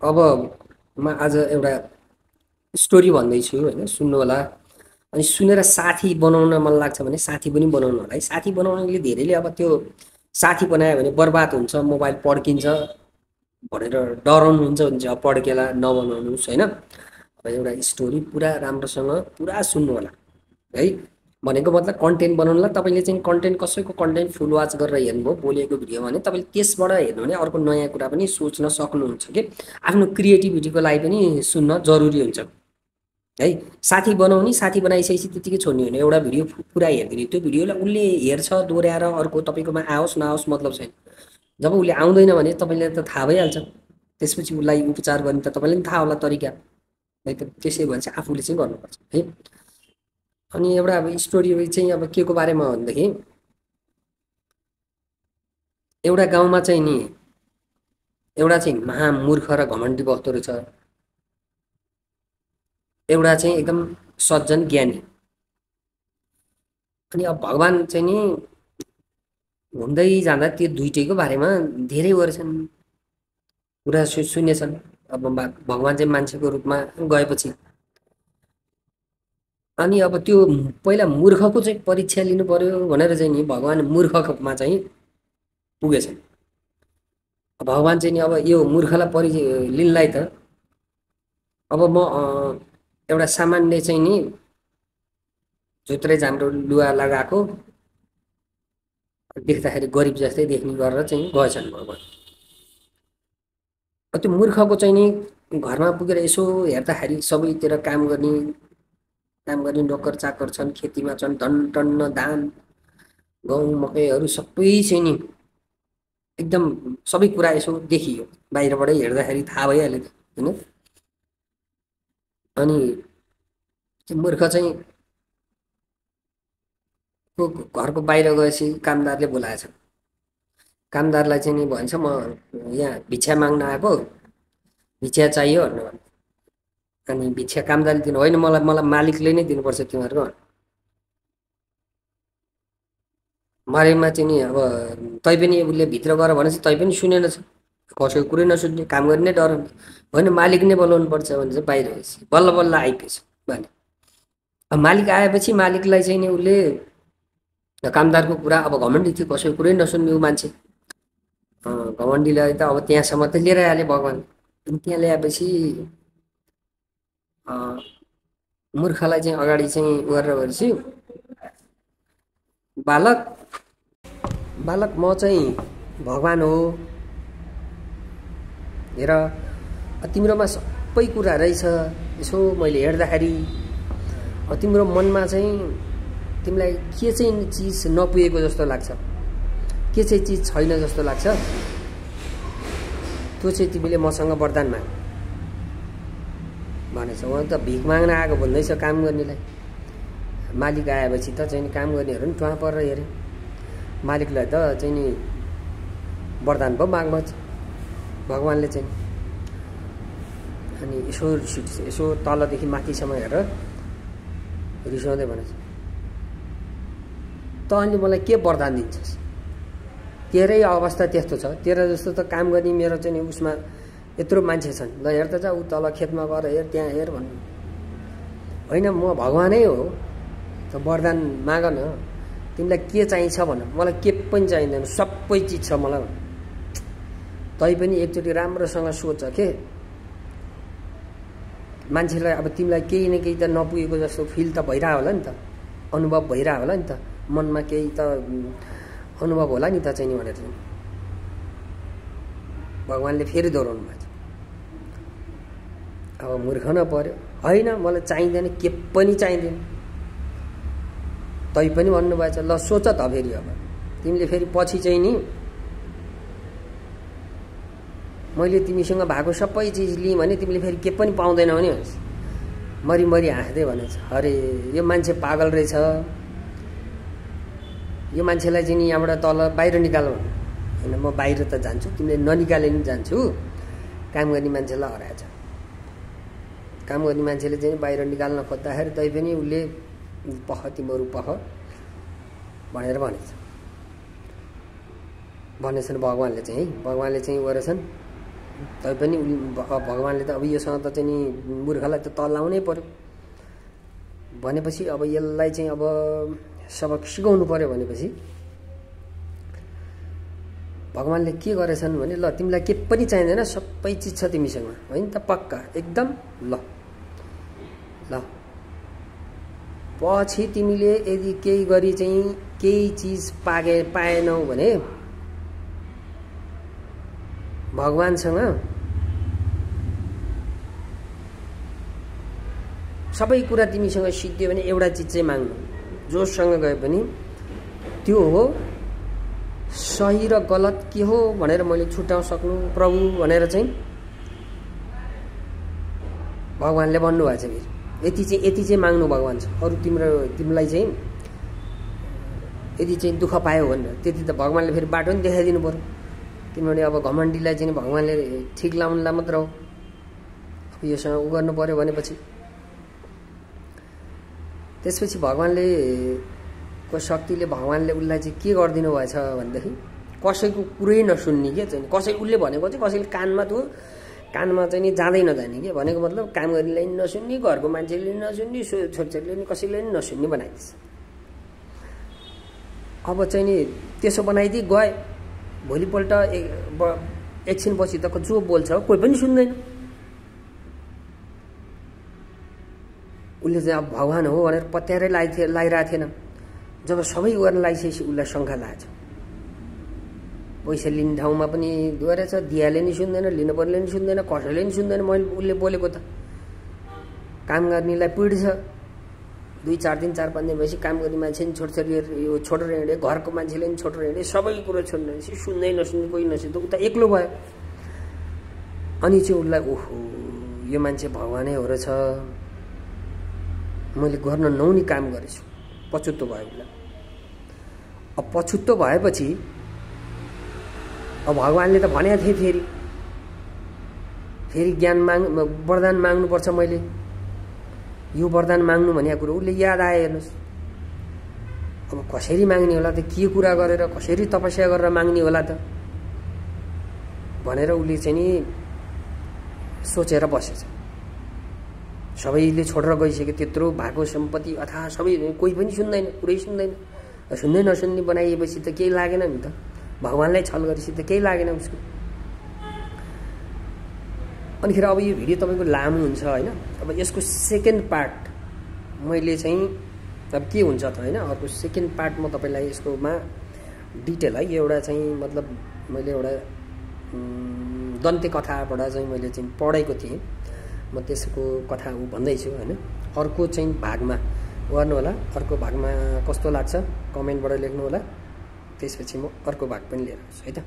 अब म आज एउटा स्टोरी भन्दैछु होइन, सुन्नु होला। अनि सुनेर साथी बनाउन मन लाग्छ भने साथी पनि बनाउनु होला है। साथी बनाउनेले धेरैले अब त्यो साथी बनायो भने बर्बाद हुन्छ, मोबाइल पड्किन्छ भनेर डराउनुहुन्छ भने चाहिँ अब पड्केला नबनाउनुहोस् होइन। अब एउटा स्टोरी पुरा राम्रोसँग पुरा सुन्नु होला है। भनेको मतलब कन्टेन्ट बनाउनुलाई तपाईँले चाहिँ कन्टेन्ट कसैको कन्टेन्ट फुल वाच गरेर हेर्नुभयो बोलेको भिडियो भने तपाईँले त्यसबाट हेर्नु भने अर्को नयाँ कुरा पनि सोच्न सक्नुहुन्छ कि आफ्नो क्रिएटिभिटीको लागि पनि सुन्न जरुरी हुन्छ है। साथी बनाउने, साथी बनाइसकेपछि त्यतिकै छोड्ने होइन, एउटा भिडियो पुरा हेरिदिने। त्यो भिडियोलाई उसले हेर्छ दोहोऱ्याएर अर्को तपाईँकोमा आओस् नआओस् मतलब छैन। जब उसले आउँदैन भने तपाईँले त थाहा भइहाल्छ, त्यसपछि उसलाई उपचार गर्ने त तपाईँलाई पनि थाहा होला तरिका है। त त्यसै भने चाहिँ आफूले चाहिँ गर्नुपर्छ है। अनि एउटा अब स्टोरी चाहिँ अब के को बारेमा भनेदेखि एउटा गाउँमा चाहिँ नि एउटा चाहिँ महामूर्ख र घमण्डी बस्दो रहेछ, एउटा चाहिँ एकदम सज्जन ज्ञानी। अनि अब भगवान् चाहिँ नि घुम्दै जाँदा त्यो दुइटैको बारेमा धेरै गरेछन्, कुरा सुनेछन्। अब भगवान् चाहिँ मान्छेको रूपमा गएपछि अनि अब त्यो पहिला मूर्खको चाहिँ परीक्षा लिनु पर्यो भनेर चाहिँ नि भगवान् मूर्खमा चाहिँ पुगेछन्। भगवान् चाहिँ नि अब यो मूर्खलाई लिनलाई त अब म एउटा सामान्य चाहिँ नि झुत्रे झाम्रो लुगा लगाएको देख्दाखेरि गरिब जस्तै देख्ने गरेर चाहिँ गएछन् भगवान्। त्यो मूर्खको चाहिँ नि घरमा पुगेर यसो हेर्दाखेरि सबैतिर काम गर्ने नोकर चाकर छन्, खेतीमा छन्, टन्न धान गहुँ मकैहरू सबै चाहिँ नि एकदम सबै कुरा यसो देखियो, बाहिरबाटै हेर्दाखेरि थाहा भइहाल्यो होइन। अनि त्यो मूर्ख चाहिँ घरको बाहिर गएपछि कामदारले बोलाएछ। कामदारलाई चाहिँ नि भन्छ म यहाँ भिक्षा माग्न आएको, भिक्षा चाहियो भनेर भन्यो। अनि भिक्षा कामदारले दिनु होइन, मलाई मलाई मालिकले नै दिनुपर्छ तिमीहरूको। मरेमा चाहिँ नि अब तैपनि उसले भित्र गएर भनेपछि तै पनि सुनेन छ, कसैको कुरै नसुन्ने, काम गर्ने डर होइन, मालिक नै बोलाउनु पर्छ भने चाहिँ बाहिर गएपछि बल्ल बल्ल आइपुगेछ मालिक। अब मालिक आएपछि मालिकलाई चाहिँ नि उसले कामदारको कुरा अब घमण्डी थियो, कसैको कुरै नसुन्ने ऊ मान्छे घमण्डीलाई त अब त्यहाँसम्म त लिएर आले भगवान्। त्यहाँ ल्याएपछि मूर्खलाई चाहिँ अगाडि चाहिँ गरेर भनेपछि बालक बालक म चाहिँ भगवान् हो हेर, तिम्रोमा सबै कुरा रहेछ। यसो मैले हेर्दाखेरि तिम्रो मनमा चाहिँ तिमीलाई के चाहिँ चिज नपुगेको जस्तो लाग्छ, के चाहिँ चिज छैन जस्तो लाग्छ, त्यो चाहिँ तिमीले मसँग वरदान माग भनेछ। उहाँ त भिख माग्न आएको भन्दैछ काम गर्नेलाई। मालिक आएपछि त चाहिँ काम गर्नेहरू नि टुवा परेर हेऱ्यो, मालिकलाई त चाहिँ नि वरदान पो माग्छ भगवान्ले चाहिँ। अनि यसो तलदेखि माथिसम्म हेरेर रिसाउँदै भनेछ, त अनि मलाई के वरदान दिन्छस्? तेरै अवस्था त्यस्तो छ, तेरा जस्तो त काम गर्ने मेरो चाहिँ उसमा यत्रो मान्छे छन्, ल हेर त जा ऊ तल खेतमा गएर हेर, त्यहाँ हेर भन्नु। होइन म भगवानै हो, त वरदान माग न, तिमीलाई के चाहिन्छ भन, मलाई के पनि चाहिँदैन, सबै चिज छ मलाई। तै पनि एकचोटि राम्रोसँग सोच के, मान्छेलाई अब तिमीलाई केही न केही त नपुगेको जस्तो फिल त भइरह होला नि त, अनुभव भइरह होला नि त, मनमा केही त अनुभव होला नि त चाहिँ नि भनेर चाहिँ भगवान्ले फेरि दोहोऱ्याउनु भएको छ। अब मूर्ख न पर्यो, होइन मलाई चाहिँदैन, के पनि चाहिँदैन। तै पनि भन्नुभएछ, ल सोच त फेरि, अब तिमीले फेरि पछि चाहिँ नि मैले तिमीसँग भएको सबै चिज लिएँ भने तिमीले फेरि के पनि पाउँदैनौ भने मरी हाँस्दै भनेछ, अरे यो मान्छे पागल रहेछ, यो मान्छेलाई चाहिँ नि यहाँबाट तल बाहिर निकाल भन्नु। होइन म बाहिर त जान्छु, तिमीले ननिकाले नि जान्छु, काम गर्ने मान्छेलाई हराएछ। काम गर्ने मान्छेले चाहिँ बाहिर निकाल्न खोज्दाखेरि तै पनि उसले पख तिमीहरू पख भनेर भनेछन् भगवान्ले चाहिँ है। भगवान्ले चाहिँ गरेछन् तैपनि भगवानले त अब योसँग त चाहिँ नि मूर्खलाई त तलाउनै पर्यो भनेपछि अब यसलाई चाहिँ अब सबक सिकाउनु पर्यो भनेपछि भगवानले के गरेछन् भने ल तिमीलाई के पनि चाहिँदैन सबै चिज छ तिमीसँग हैन त पक्का एकदम ल ल पछि तिमीले यदि केही गरी चाहिँ केही चिज पाएनौ भने भगवानसँग सबै कुरा तिमीसँग सिद्धियो भने एउटा चिज चाहिँ माग्नु जोसँग गए पनि त्यो हो सही र गलत के हो भनेर मैले छुट्याउन सक्नु प्रभु भनेर चाहिँ भगवानले भन्नुभएको छ फेरि यति चाहिँ माग्नु भगवान छ अरु तिमीलाई चाहिँ यदि चाहिँ दुःख पायो भनेर त्यति त भगवानले फेरि बाटो नि देखाइदिनु पर्यो किनभने अब घमण्डीलाई चाहिँ भगवानले ठिक लाउनुलाई मात्र हो अब योसँग उ गर्नु पर्यो भनेपछि त्यसपछि भगवानले को शक्तिले भगवानले उसलाई चाहिँ के गरिदिनु भएछ भनेदेखि कसैको कुरै नसुन्ने के चाहिँ कसैले उसले भनेको चाहिँ कसैले कानमा चाहिँ नि जाँदै नजाने के भनेको मतलब काम गर्नेलाई नि नसुन्ने घरको मान्छेले नि नसुन्ने छोरीछोरीले नि कसैले नि नसुन्ने बनाइदिन्छ अब चाहिँ नि त्यसो बनाइदिए गए भोलिपल्ट एकछिनपछि त जो बोल्छ कोही पनि सुन्दैन उसले चाहिँ अब भगवान हो भनेर पत्यारै लागिरहेको थिएन जब सबै गर्न लागिसकेपछि उसलाई शङ्का लागेछ पैसा लिने ठाउँमा पनि गरेछ दियाले नि सुन्दैन लिनुपर्ने नि सुन्दैन कसैले नि सुन्दैन मैले उसले बोलेको त काम गर्नेलाई पिडी छ 2-4 दिन 4-5 दिन भएपछि काम गर्ने मान्छे नि छोटछोरी छोडेर हिँडे घरको मान्छेले नि छोडेर हिँडे सबै कुरो छोड्नेपछि सुन्दै नसुन्ने कोही नसुन्ने उता एक्लो भयो अनि चाहिँ उसलाई ओहो यो मान्छे भगवानै हो रहेछ मैले गर्न नहुने काम गरेछु पछुतो भयो उसलाई अब पछुतो भएपछि अब भगवानले त भनेको थिए फेरि ज्ञान वरदान माग्नुपर्छ मैले यो वरदान माग्नु भनेको कुरो उसले याद आयो हेर्नुहोस् अब कसरी माग्ने होला त के कुरा गरेर कसरी तपस्या गरेर माग्ने होला त भनेर उसले चाहिँ नि सोचेर बसेछ सबैले छोडेर गइसक्यो त्यत्रो भएको सम्पत्ति अथवा सबै कोही पनि सुन्दैन पुरै सुन्दैन सुन्दै नसुन्ने बनाइएपछि त केही लागेन नि त भगवानलाई छल गरेपछि त केही लागेन उसको अनिखेर अब यो भिडियो तपाईको लामो हुन्छ हैन अब यसको सेकेन्ड पार्ट मैले चाहिँ अब के हुन्छ त हैन अर्को सेकेन्ड पार्ट म तपाईलाई यसकोमा डिटेल है एउटा चाहिँ मतलब मैले एउटा दन्ते कथाबाट चाहिँ मैले चाहिँ पढेको थिएँ म त्यसको कथा भन्दैछु हैन अर्को चाहिँ भागमा गर्नु होला अर्को भागमा कस्तो लाग्छ कमेन्टबाट लेख्नु होला त्यसपछि म अर्को भाग पनि लिएर आउँछु है त।